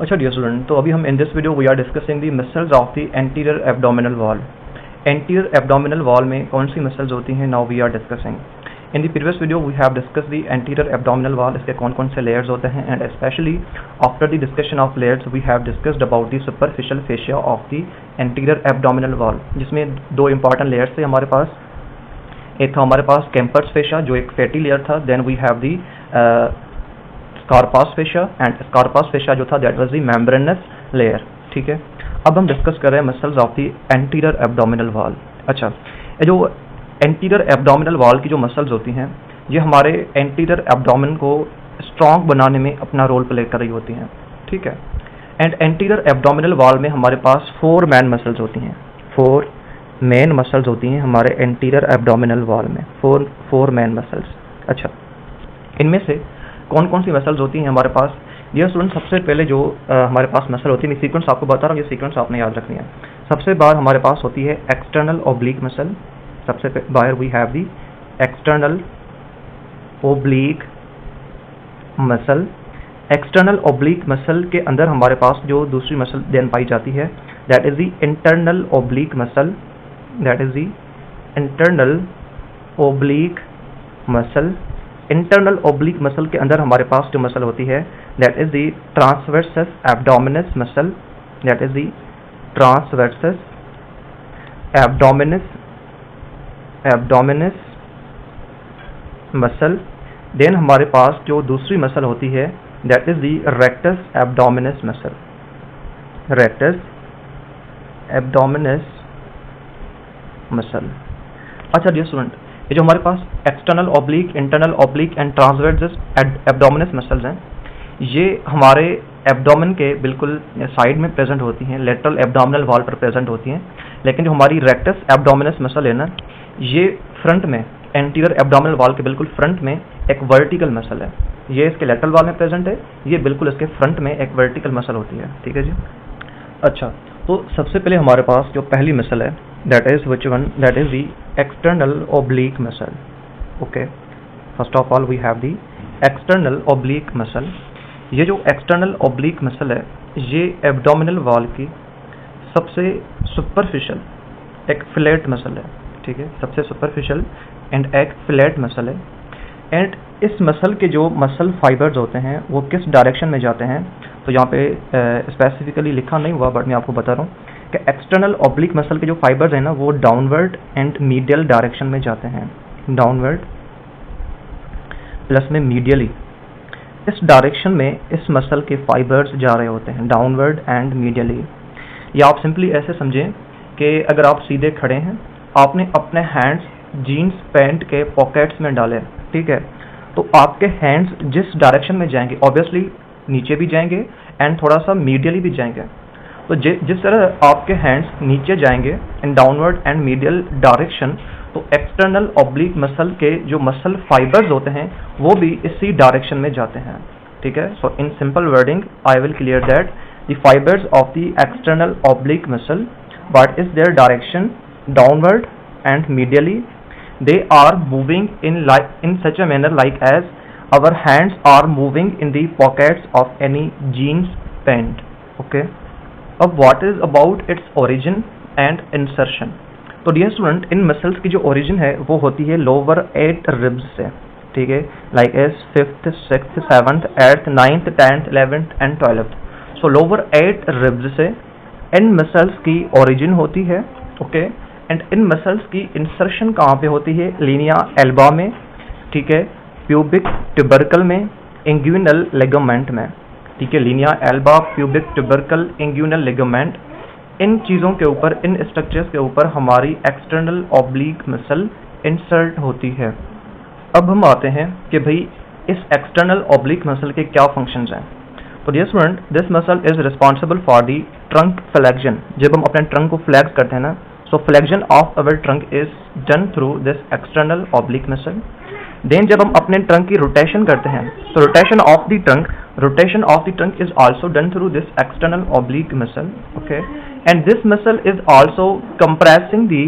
अच्छा dear student, तो अभी हम in this video we are discussing the muscles of the anterior abdominal wall. Anterior abdominal wall में कौन सी मसल्स होती हैं, now we are discussing. In the previous video we have discuss the anterior abdominal wall, इसके कौन कौन से layers होते हैं, and specially after the discussion of layers we have discussed about the superficial fascia of the anterior abdominal wall, जिसमें दो important layers थे हमारे पास। एक था हमारे पास कैम्पर्स फेशिया जो एक फैटी लेयर था, then we have the Scarpa's fascia, and Scarpa's fascia जो था that was the membranous layer. ठीक है, अब हम डिस्कस कर रहे हैं muscles of the anterior abdominal wall. अच्छा, ये जो एंटीरियर एब्डोमिनल वॉल की जो मसल्स होती हैं, ये हमारे एंटीरियर एब्डोमिन को स्ट्रॉन्ग बनाने में अपना रोल प्ले कर रही होती हैं। ठीक है, एंड एंटीरियर एब्डोमिनल वॉल में हमारे पास 4 मेन मसल्स होती हैं। 4 मेन मसल्स होती हैं हमारे एंटीरियर एब्डोमिनल वॉल में, 4 मेन मसल्स। अच्छा, इनमें से कौन कौन सी मसल्स होती हैं हमारे पास? डियर स्टूडेंट, सबसे पहले जो हमारे पास मसल होती है, मैं सीक्वेंस आपको बता रहा हूँ, ये सीक्वेंस आपने याद रखनी है। सबसे बार हमारे पास होती है एक्सटर्नल ओब्लिक मसल। सबसे बाहर we have the external oblique muscle. External oblique muscle के अंदर हमारे पास जो दूसरी मसल देन पाई जाती है, that is the internal oblique muscle. That is the internal oblique muscle. Internal oblique muscle के अंदर हमारे पास जो मसल होती है, that is the transversus abdominis muscle. That is the transversus abdominis muscle. Then हमारे पास जो दूसरी मसल होती है, that is the rectus abdominis muscle. Rectus abdominis muscle. अच्छा डियर स्टूडेंट, ये जो हमारे पास external oblique, internal oblique and transversus abdominis muscles हैं, ये हमारे एब्डोमेन के बिल्कुल साइड में प्रेजेंट होती हैं, लेटरल एब्डोमिनल वॉल पर प्रेजेंट होती हैं। लेकिन जो हमारी रेक्टस एब्डोमिनस मसल है ना, ये फ्रंट में, एंटीरियर एब्डोमिनल वॉल के बिल्कुल फ्रंट में एक वर्टिकल मसल है। ये इसके लेटरल वॉल में प्रेजेंट है, ये बिल्कुल इसके फ्रंट में एक वर्टिकल मसल होती है। ठीक है जी। अच्छा, तो सबसे पहले हमारे पास जो पहली मसल है, that is which one? That is the external oblique muscle. Okay, first of all we have the external oblique muscle. ये जो एक्सटर्नल ओब्लिक मसल है, ये एब्डोमिनल वॉल की सबसे सुपरफिशियल एक फ्लैट मसल है। ठीक है, सबसे सुपरफिशियल एंड एक फ्लैट मसल है। एंड इस मसल के जो मसल फाइबर्स होते हैं वो किस डायरेक्शन में जाते हैं, तो यहाँ पे स्पेसिफिकली लिखा नहीं हुआ, बट मैं आपको बता रहा हूँ कि एक्सटर्नल ओब्लिक मसल के जो फाइबर्स हैं ना, वो डाउनवर्ड एंड मीडियल डायरेक्शन में जाते हैं। डाउनवर्ड प्लस में मीडियली, इस डायरेक्शन में इस मसल के फाइबर्स जा रहे होते हैं, डाउनवर्ड एंड मीडियली। या आप सिंपली ऐसे समझें कि अगर आप सीधे खड़े हैं, आपने अपने हैंड्स जीन्स पैंट के पॉकेट्स में डाले, ठीक है, तो आपके हैंड्स जिस डायरेक्शन में जाएंगे, ऑब्वियसली नीचे भी जाएंगे एंड थोड़ा सा मीडियली भी जाएंगे। तो जिस तरह आपके हैंड्स नीचे जाएंगे in downward and medial direction, तो एक्सटर्नल ओब्लिक मसल के जो मसल फाइबर्स होते हैं वो भी इसी डायरेक्शन में जाते हैं। ठीक है, so in simple wording I will clear that the fibres of the external oblique muscle, what is their direction? Downward and medially. They are moving in such a manner like as our hands are moving in the pockets of any jeans pant. Okay. अब what is about its origin and insertion? तो dear student, इन muscles की जो origin है वो होती है lower 8 ribs से। ठीक है, like as 5th, 6th, 7th, 8th, 9th, 10th, 11th and 12th। So lower 8 ribs से इन मसल्स की ओरिजिन होती है। ओके, एंड इन मसल्स की इंसर्शन कहाँ पे होती है? लीनिया एल्बा में, ठीक है, प्यूबिक ट्यूबरकल में, इंग्यूनल लिगामेंट में। ठीक है, linea alba, pubic tubercle, inguinal ligament, इन चीज़ों के ऊपर, इन स्ट्रक्चर्स के ऊपर हमारी एक्सटर्नल ओब्लिक मसल इंसर्ट होती है। अब हम आते हैं कि भाई इस एक्सटर्नल ओब्लिक मसल के क्या फंक्शंस हैं। तो dear student, this muscle is responsible for the trunk flexion. जब हम अपने ट्रंक को फ्लैक्स करते हैं ना, so flexion of our trunk is done through this external oblique muscle. Then जब हम अपने ट्रंक की रोटेशन करते हैं, तो rotation of the trunk is also done through this external oblique muscle. Okay, and this muscle is also compressing the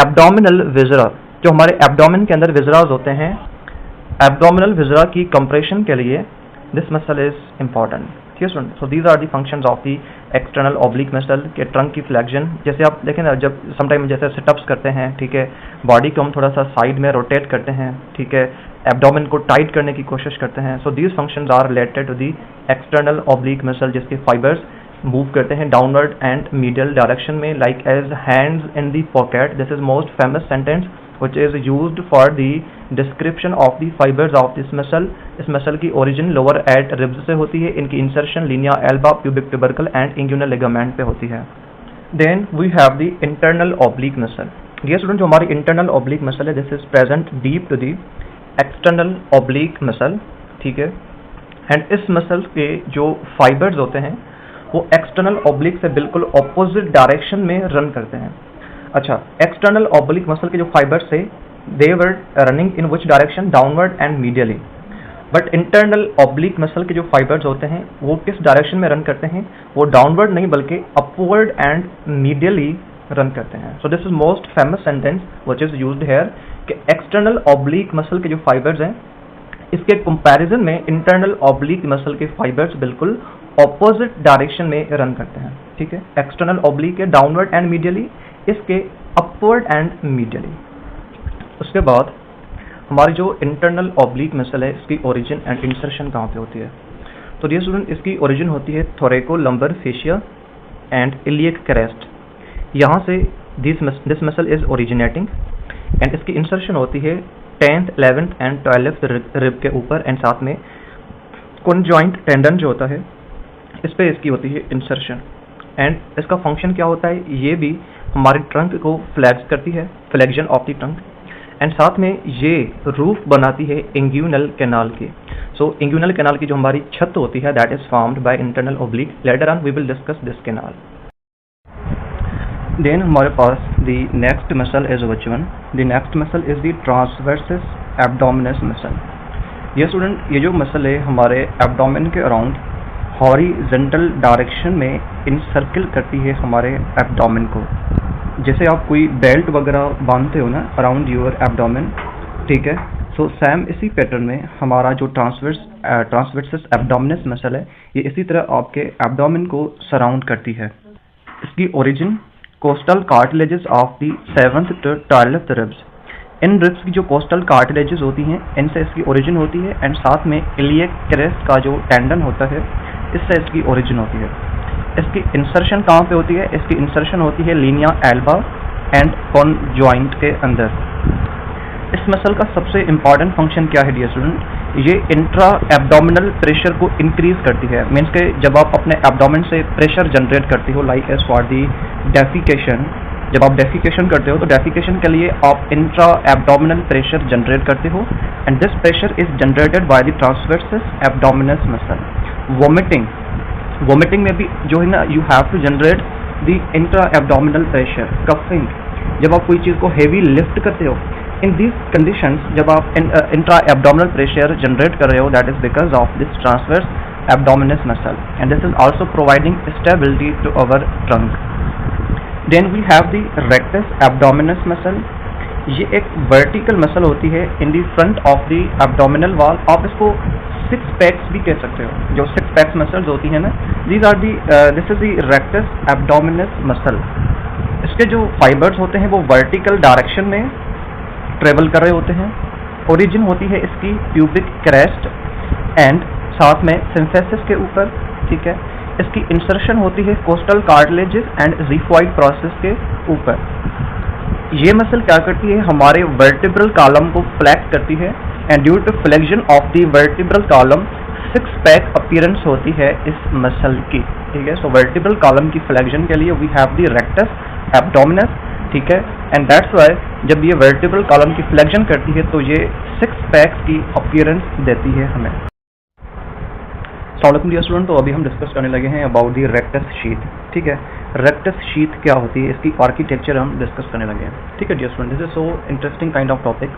abdominal viscera. जो हमारे abdomen के अंदर visceras होते हैं, abdominal viscera की compression के लिए this muscle is important. ठीक है student. So these are the functions of the external oblique muscle के ट्रंक की फ्लेक्शन। जैसे आप देखें ना, जब समटाइम जैसे सिटअप्स करते हैं, ठीक है, बॉडी को हम थोड़ा सा साइड में रोटेट करते हैं, ठीक है, एब्डोमेन को टाइट करने की कोशिश करते हैं। So these functions are related to the external oblique muscle, जिसके फाइबर्स मूव करते हैं डाउनवर्ड एंड मीडियल डायरेक्शन में, like as hands in the pocket. This is most famous sentence which is used for the description of the fibers of this muscle. इस muscle की origin lower at ribs से होती है, इनकी insertion linea alba, pubic tubercle and inguinal ligament पे होती है। Then we have the internal oblique muscle. Dear student, जो हमारी internal oblique muscle है, this is present deep to the external oblique muscle, ठीक है, and इस muscle के जो fibers होते हैं वो external oblique से बिल्कुल opposite direction में run करते हैं। अच्छा, एक्सटर्नल ऑब्लिक मसल के जो फाइबर्स थे, they were running in which direction, downward and medially. But internal oblique muscle के जो फाइबर्स होते हैं वो किस डायरेक्शन में रन करते हैं, वो डाउनवर्ड नहीं बल्कि अपवर्ड एंड मीडियली रन करते हैं। So this is most famous sentence which is used here कि एक्सटर्नल ऑब्लिक मसल के जो फाइबर्स हैं, इसके कंपैरिजन में इंटरनल ऑब्लिक मसल के फाइबर्स बिल्कुल ऑपोजिट डायरेक्शन में रन करते हैं, ठीक है। एक्सटर्नल ऑब्लिक है डाउनवर्ड एंड मीडियली, इसके अपवर्ड एंड मीडियली। उसके बाद हमारी जो इंटरनल ऑब्लिक मसल है, इसकी ओरिजिन एंड इंसर्शन कहाँ पे होती है? तो डियर स्टूडेंट, इसकी ओरिजिन होती है थोरैको-लंबर फेशिया एंड इलियक क्रेस्ट। यहाँ से this muscle is originating and इसकी इंसर्शन होती है 10th, 11th and 12th rib के ऊपर, एंड साथ में कॉन्जॉइंट टेंडन जो होता है इस पे इसकी होती है इंसर्शन। एंड इसका फंक्शन क्या होता है, ये भी हमारे ट्रंक को फ्लैक्स करती है, flexion of the trunk, and साथ में ये रूफ बनाती है इंग्यूनल कैनाल की। सो इंग्यूनल कैनाल की जो हमारी छत होती है, that is formed by internal oblique. Later on we will discuss this canal. Then हमारे पास the next muscle is which one? The next muscle is the transversus abdominis muscle. ये स्टूडेंट, ये जो मसल है हमारे एब्डोमेन के around horizontal direction में incircle करती है हमारे एब्डोमेन को। जैसे आप कोई बेल्ट वगैरह बांधते हो ना अराउंड योर एब्डोमेन, ठीक है। सो सेम इसी पैटर्न में हमारा जो ट्रांसवर्सस एब्डोमिनस मसल है, ये इसी तरह आपके एब्डोमेन को सराउंड करती है। इसकी origin costal cartilages of the 7th to 12th ribs. In ribs की जो कोस्टल कार्टिलेजेस होती हैं, इनसे इसकी ओरिजिन होती है, एंड साथ में इलियक क्रेस्ट का जो टेंडन होता है, इससे इसकी ओरिजिन होती है। इसकी इंसर्शन कहाँ पे होती है? इसकी इंसर्शन होती है लीनिया एल्बा एंड कॉन्जॉइंट के अंदर। इस मसल का सबसे इंपॉर्टेंट फंक्शन क्या है डियर स्टूडेंट? ये इंट्रा एब्डोमिनल प्रेशर को इंक्रीज करती है। मीन्स के जब आप अपने एब्डोमेन से प्रेशर जनरेट करते हो, like as for the defecation, जब आप डेफिकेशन करते हो तो डेफिकेशन के लिए आप इंट्रा एब्डोमिनल प्रेशर जनरेट करते हो, and this pressure is generated by the transversus abdominis muscle. Vomiting में भी जो है ना, you have to generate the intra abdominal pressure. Coughing, जब आप कोई चीज़ को हेवी लिफ्ट करते हो, इन दिस कंडीशंस जब आप इंट्रा एब्डोमिनल प्रेशर जनरेट कर रहे हो, that is because of this transverse abdominis muscle, and this is also providing stability to our trunk. Then we have the rectus abdominis muscle. ये एक vertical muscle होती है in the front of the abdominal wall. आप इसको 6 PACS भी कह सकते हो। जो 6 पैक्स मसल्स होती है ना, this is the rectus abdominis muscle. इसके जो फाइबर्स होते हैं वो वर्टिकल डायरेक्शन में ट्रेवल कर रहे होते हैं। ओरिजिन होती है इसकी प्यूबिक क्रेस्ट एंड साथ में सिम्फेसिस के ऊपर, ठीक है। इसकी इंसर्शन होती है कोस्टल कार्टिलेजेस एंड ज़िफॉइड प्रोसेस के ऊपर। ये मसल क्या करती है, हमारे वर्टिब्रल कॉलम को फ्लैक्स करती है, and due to flexion of the vertebral column 6 pack appearance होती है इस मसल की, ठीक है। सो वर्टिब्रल कॉलम की फ्लेक्शन के लिए we have the rectus abdominis, ठीक है, एंड दैट्स वाई जब ये वर्टिब्रल कॉलम की फ्लेक्शन करती है तो ये 6 पैक्स की अपीयरेंस देती है हमें। अस्सलाम डियर स्टूडेंट, तो अभी हम डिस्कस करने लगे हैं अबाउट दी रेक्टस शीथ, ठीक है। रेक्टस शीथ क्या होती है, इसकी आर्किटेक्चर हम डिस्कस करने लगे हैं, ठीक है dear student. This is so interesting kind of topic.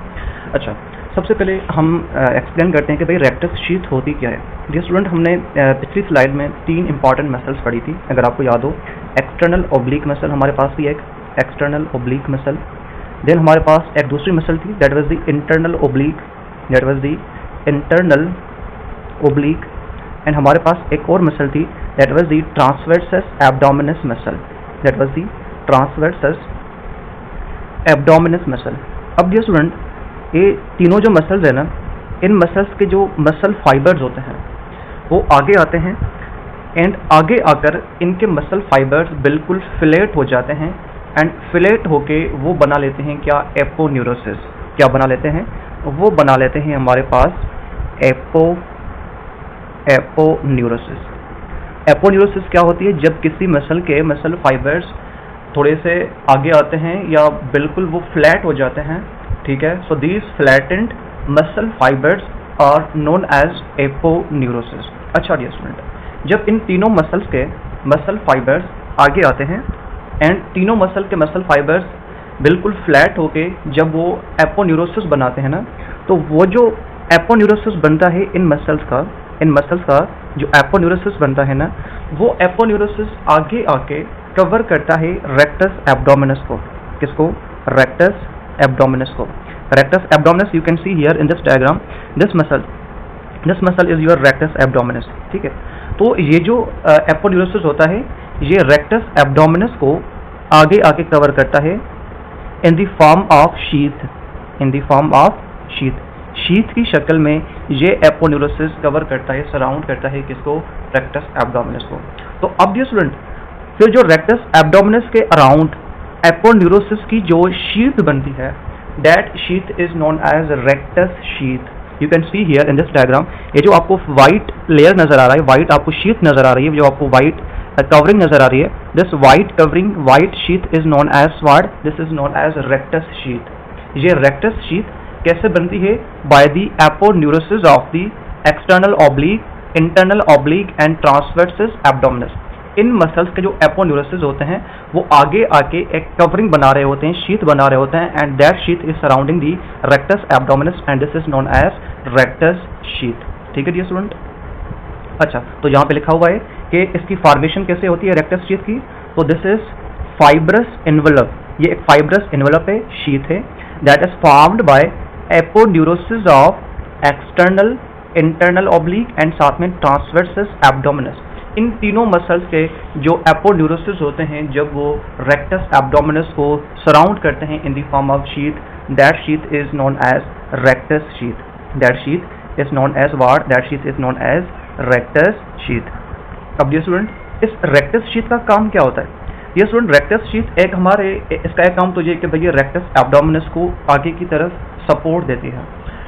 अच्छा, सबसे पहले हम एक्सप्लेन करते हैं कि भाई रेक्टस शीथ होती क्या है। डियर स्टूडेंट, हमने पिछली स्लाइड में 3 इंपॉर्टेंट मसल्स पढ़ी थी, अगर आपको याद हो। एक्सटर्नल ओब्लिक मसल हमारे पास थी, एक एक्सटर्नल ओब्लिक मसल। देन हमारे पास एक दूसरी मसल थी, that was the internal oblique, that was the internal oblique. And हमारे पास एक और मसल थी, that was the transversus abdominis muscle, that was the transversus abdominis muscle. अब डियर स्टूडेंट, ये तीनों जो मसल्स है ना, इन मसल्स के जो मसल फाइबर्स होते हैं वो आगे आते हैं एंड आगे आकर इनके मसल फाइबर्स बिल्कुल फिलेट हो जाते हैं एंड फिलेट होके वो बना लेते हैं क्या, एपोन्यूरोसिस। क्या बना लेते हैं, वो बना लेते हैं हमारे पास एपोन्यूरोसिस। एपोन्यूरोसिस क्या होती है, जब किसी मसल के मसल फाइबर्स थोड़े से आगे आते हैं या बिल्कुल वो फ्लैट हो जाते हैं, ठीक है। So these flattened muscle fibres are known as aponeurosis. अच्छा डियर स्टूडेंट, जब इन तीनों मसल्स के मसल फाइबर्स आगे आते हैं एंड तीनों मसल के मसल फाइबर्स बिल्कुल फ्लैट होके जब वो एपोन्यूरोसिस बनाते हैं ना, तो वो जो एपोन्यूरोसिस बनता है इन मसल्स का जो एपोन्यूरोसिस बनता है ना, वो एपोन्यूरोसिस आगे आके कवर करता है रेक्टस एब्डोमिनस को। किसको, रेक्टस एब्डोमिनस को। Rectus abdominis you can see here in this diagram, this muscle is your rectus abdominis, ठीक है। तो ये जो एपोन्यूरोसिस होता है ये रेक्टस एब्डोमिनस को आगे आके कवर करता है in the form of sheath, in the form of sheath. Sheath की शक्ल में ये एपोन्यूरोसिस कवर करता है, सराउंड करता है किसको, रेक्टस एब्डोमिनस को। तो अब डियर स्टूडेंट, फिर जो रेक्टस एब्डोमिनस के अराउंड एपोन्यूरोसिस की जो शीथ बनती है, that sheath is known as rectus sheath. You can see here in this diagram, ये जो आपको व्हाइट लेयर नजर आ रहा है, व्हाइट आपको शीथ नजर आ रही है, जो आपको व्हाइट कवरिंग नजर आ रही है, this white covering, white sheath is known as what, this is known as rectus sheath. ये रेक्टस शीथ कैसे बनती है, by the aponeurosis of the external oblique, internal oblique and transversus abdominis. इन muscles के जो एपोन्यूरोसिस होते हैं वो आगे आके एक कवरिंग बना रहे होते हैं, शीथ बना रहे होते हैं, and that sheath is surrounding the rectus abdominis and this is known as rectus sheath. ठीक है डियर स्टूडेंट। अच्छा, तो यहाँ पे लिखा हुआ है कि इसकी फॉर्मेशन कैसे होती है रेक्टस शीथ की, तो दिस इज फाइब्रस एनवलप, ये एक फाइब्रस एनवलप है, शीथ है, that is formed bye aponeurosis of external, internal oblique and साथ में ट्रांसवर्सस एब्डोमिनस। इन तीनों मसल्स के जो एपोन्यूरोसिस होते हैं जब वो रेक्टस एब्डोमिनस को सराउंड करते हैं in the form of sheath, that sheath is known as rectus sheath, that sheath is known as what, that sheath is known as rectus sheath. अब डियर स्टूडेंट, इस rectus sheath का काम क्या होता है? डियर स्टूडेंट, रेक्टस शीथ एक हमारे इसका एक काम तो ये कि भैया रेक्टस एब्डोमिनस को आगे की तरफ सपोर्ट देती है,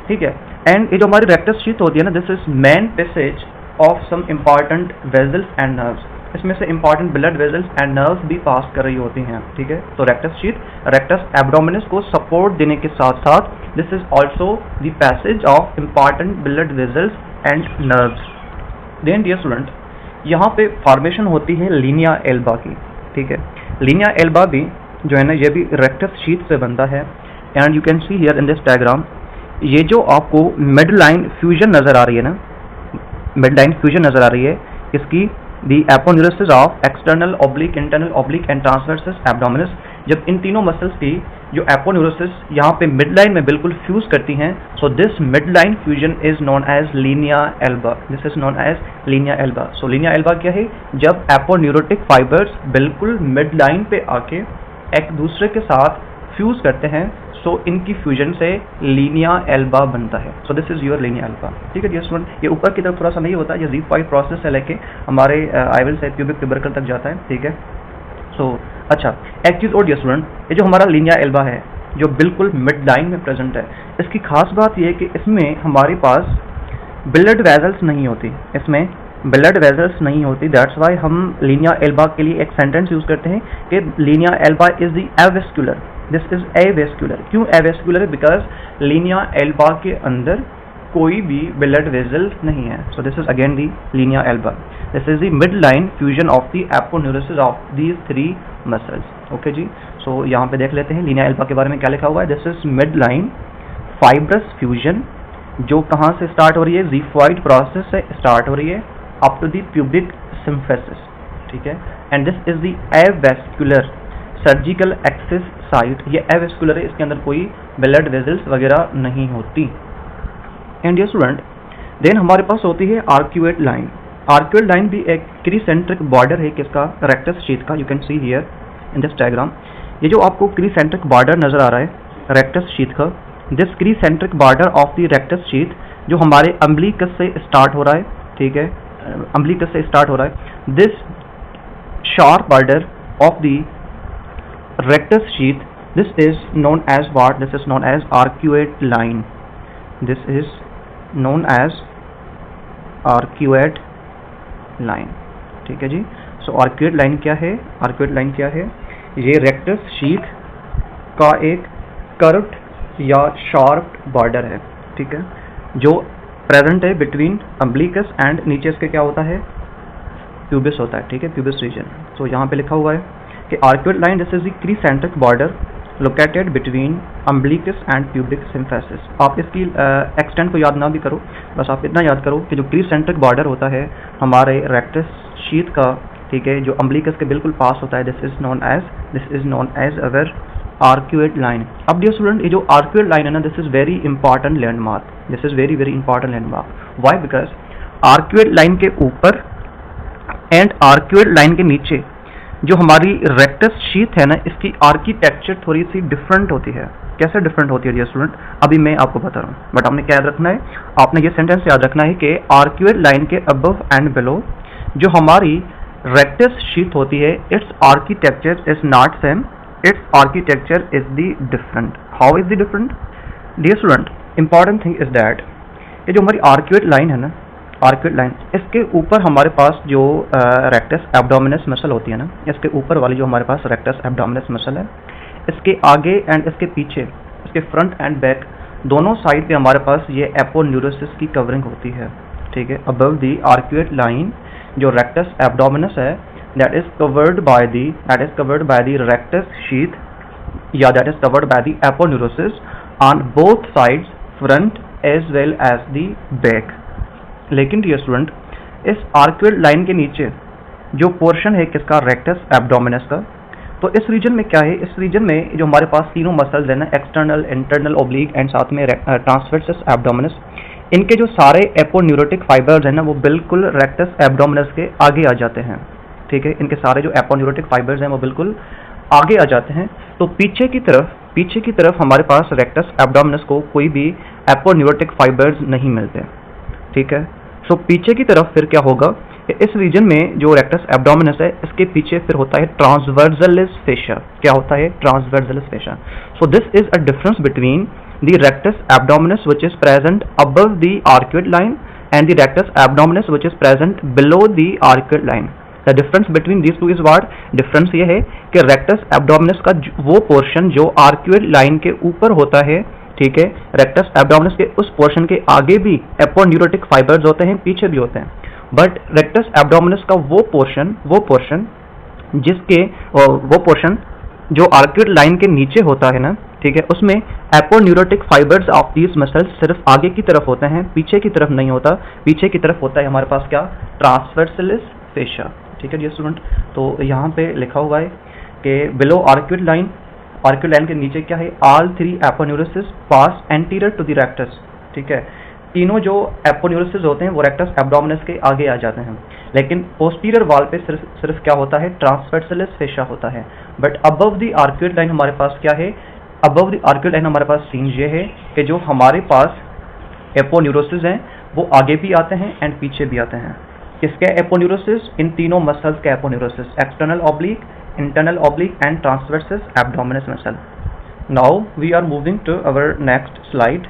ठीक है। एंड ये जो हमारी रेक्टस शीथ होती है ना, this is main passage of some important vessels and nerves, इसमें से important blood vessels and nerves भी पास कर रही होती हैं, ठीक है। तो रेक्टस शीथ रेक्टस एब्डोमिनस को सपोर्ट देने के साथ साथ this is also the passage of important blood vessels and nerves. Then dear student, यहाँ पे फॉर्मेशन होती है लीनिया एल्बा की, ठीक है। लीनिया एल्बा भी जो है ना, ये भी रेक्टस शीथ से बनता है, and you can see here in this diagram, ये जो आपको मिड लाइन फ्यूजन नजर आ रही है ना, मिड लाइन फ्यूजन नजर आ रही है इसकी, the aponeurosis of external oblique, internal oblique and transversus abdominis. जब इन तीनों मसल्स की जो एपोन्यूरोसिस यहाँ पे मिड लाइन में बिल्कुल फ्यूज करती हैं, so this mid line fusion is known as linea alba, this is known as linea alba. So linea alba क्या है? जब एपोन्यूरोटिक फाइबर्स बिल्कुल मिड लाइन पे आके एक दूसरे के साथ फ्यूज करते हैं, सो इनकी फ्यूजन से लीनिया एल्बा बनता है। So this is your Linnaea Elba, ठीक है डियर स्टूडेंट। ये ऊपर की तरफ थोड़ा सा नहीं होता, ये ज़ीफॉइड प्रोसेस से लेके हमारे I will say pubic tubercle तक जाता है, ठीक है। सो अच्छा, एक चीज़ और डियर स्टूडेंट, ये जो हमारा लीनिया एल्बा है जो बिल्कुल मिड लाइन में प्रेजेंट है, इसकी खास बात ये है कि इसमें हमारे पास ब्लड वेजल्स नहीं होती, इसमें ब्लड वेजल्स नहीं होती। दैट्स वाई हम लीनिया एल्बा के लिए एक सेंटेंस यूज करते हैं कि linea alba is the avascular, this is avascular. क्यों एवेस्कुलर? बिकॉज लीनिया एल्बा के अंदर कोई भी ब्लड वेजल नहीं है। So this is again the linea alba, this is the mid line fusion of the aponeurosis of these three muscles. Okay जी, so यहाँ पे देख लेते हैं लीनिया एल्बा के बारे में क्या लिखा हुआ है। This is mid line fibrous fusion, जो कहाँ से स्टार्ट हो रही है? ज़ीफॉइड प्रोसेस से स्टार्ट हो रही है up to the pubic symphysis, ठीक है। And this is the avascular surgical access site, ये एवेस्कुलर है, इसके अंदर कोई ब्लड वेजल्स वगैरह नहीं होती। एंड डियर स्टूडेंट, देन हमारे पास होती है आर्क्यूएट लाइन। आर्क्यूड लाइन भी एक क्रीसेंट्रिक बॉर्डर है किसका, रेक्टस शीथ का। You can see here in this diagram, ये जो आपको क्रीसेंट्रिक बॉर्डर नजर आ रहा है रेक्टस शीथ का, this crescentic border of the rectus sheath जो हमारे अम्बिलिकस से स्टार्ट हो रहा है, ठीक है, अम्बिलिकस से स्टार्ट हो रहा है, this sharp border of the rectus sheath, this is known as what? This is known as arcuate line. This is known as arcuate line. ठीक है जी। सो arcuate line क्या है? arcuate line क्या है? ये रेक्टस शीथ का एक कर्व्ड या शार्प बॉर्डर है, ठीक है, जो प्रेजेंट है बिटवीन अम्बिलिकस एंड नीचे इसके क्या होता है, प्यूबिस होता है, ठीक है, प्यूबिस रीजन। सो यहाँ पे लिखा हुआ है कि arcuate line this is the crescentric border located between umbilicus and pubic symphysis. आप इसकी एक्सटेंट को याद ना भी करो, बस आप इतना याद करो कि जो क्रीसेंट्रिक बॉर्डर होता है हमारे रेक्टस शीथ का, ठीक है, जो अम्बिलिकस के बिल्कुल पास होता है, this is known as our arcuate line. अब डियर स्टूडेंट, ये जो आर्क्यूएट लाइन है ना, this is very important landmark, this is very very important landmark. Why? Because arcuate line के ऊपर एंड आर्क्यूएट लाइन के नीचे जो हमारी रेक्टस शीथ है ना, इसकी आर्किटेक्चर थोड़ी सी डिफरेंट होती है। कैसे डिफरेंट होती है डियर स्टूडेंट, अभी मैं आपको बता रहा हूँ, बट आपने क्या याद रखना है, आपने ये सेंटेंस याद रखना है कि आर्क्यूएट लाइन के अबव एंड बिलो जो हमारी रेक्टस शीथ होती है, its architecture is not same, its architecture is the different. How is the different dear student? Important thing is that ये जो हमारी आर्क्यूएट लाइन है ना, आर्क्यूएट लाइन, इसके ऊपर हमारे पास जो रेक्टस एब्डोमिनस मसल होती है ना, इसके ऊपर वाली जो हमारे पास रेक्टस एब्डोमिनस मसल है, इसके आगे एंड इसके पीछे, इसके फ्रंट एंड बैक दोनों साइड पे हमारे पास ये एपोन्यूरोसिस की कवरिंग होती है, ठीक है। अबव द आर्क्यूएट लाइन जो रेक्टस एब्डोमिनस है, that is covered by the rectus sheath या that is covered by the aponeurosis on both sides, front as well as the back. लेकिन डियर स्टूडेंट, इस arcuate line के नीचे जो portion है किसका, रेक्टस एब्डोमिनस का, तो इस रीजन में क्या है, इस रीजन में जो हमारे पास तीनों मसल्स है ना, एक्सटर्नल, इंटरनल, ओब्लिक एंड साथ में ट्रांसवर्सस एब्डोमिनस, इनके जो सारे एपोन्यूरोटिक फाइबर्स हैं ना, वो बिल्कुल रेक्टस एब्डोमिनस के आगे आ जाते हैं, ठीक है। इनके सारे जो एपोन्यूरोटिक फाइबर्स हैं वो बिल्कुल आगे आ जाते हैं। तो पीछे की तरफ हमारे पास रेक्टस एब्डोमिनस को कोई भी एपोन्यूरोटिक फाइबर्स नहीं मिलते, ठीक है। सो पीछे की तरफ फिर क्या होगा, इस रीजन में जो रेक्टस एब्डोमिनस है, इसके पीछे फिर होता है ट्रांसवर्सलिस फेशिया। क्या होता है? Transversalis fascia. So this is a difference between the rectus abdominis which is present above the arcuate line and the rectus abdominis which is present below the arcuate line. The difference between these two is what? Difference ये है कि rectus abdominis का वो portion जो arcuate line के ऊपर होता है, ठीक है, रेक्टस एब्डोमिनस के उस पोर्शन के आगे भी एपोन्यूरोटिक फाइबर्स होते हैं, पीछे भी होते हैं, बट रेक्टस एब्डोमिनस का वो पोर्शन जो आर्क्यूएट लाइन के नीचे होता है ना, ठीक है, उसमें aponeurotic fibres of these muscles सिर्फ आगे की तरफ होते हैं, पीछे की तरफ नहीं होता। पीछे की तरफ होता है हमारे पास क्या? ट्रांसवर्सलिस फेशिया, ठीक है जी स्टूडेंट। तो यहाँ पे लिखा हुआ है कि बिलो आर्क्यूएट लाइन के नीचे क्या है? All three aponeurosis pass anterior to the rectus, ठीक है। तीनों जो एपोन्यूरोसिस होते हैं वो रेक्टस एब्डोमिनस के आगे आ जाते हैं, लेकिन पोस्टीरियर वॉल पे सिर्फ क्या होता है? ट्रांसवर्सलिस फेशिया होता है। But above the arcuate line हमारे पास क्या है? अबव द आर्क्यूएट लाइन हमारे पास सीन ये है कि जो हमारे पास एपोन्यूरोसिस हैं वो आगे भी आते हैं एंड पीछे भी आते हैं। किसके एपोन्यूरोसिस? इन तीनों मसल्स के aponeurosis, external oblique, internal oblique and transversus abdominis muscle. Now we are moving to our next slide.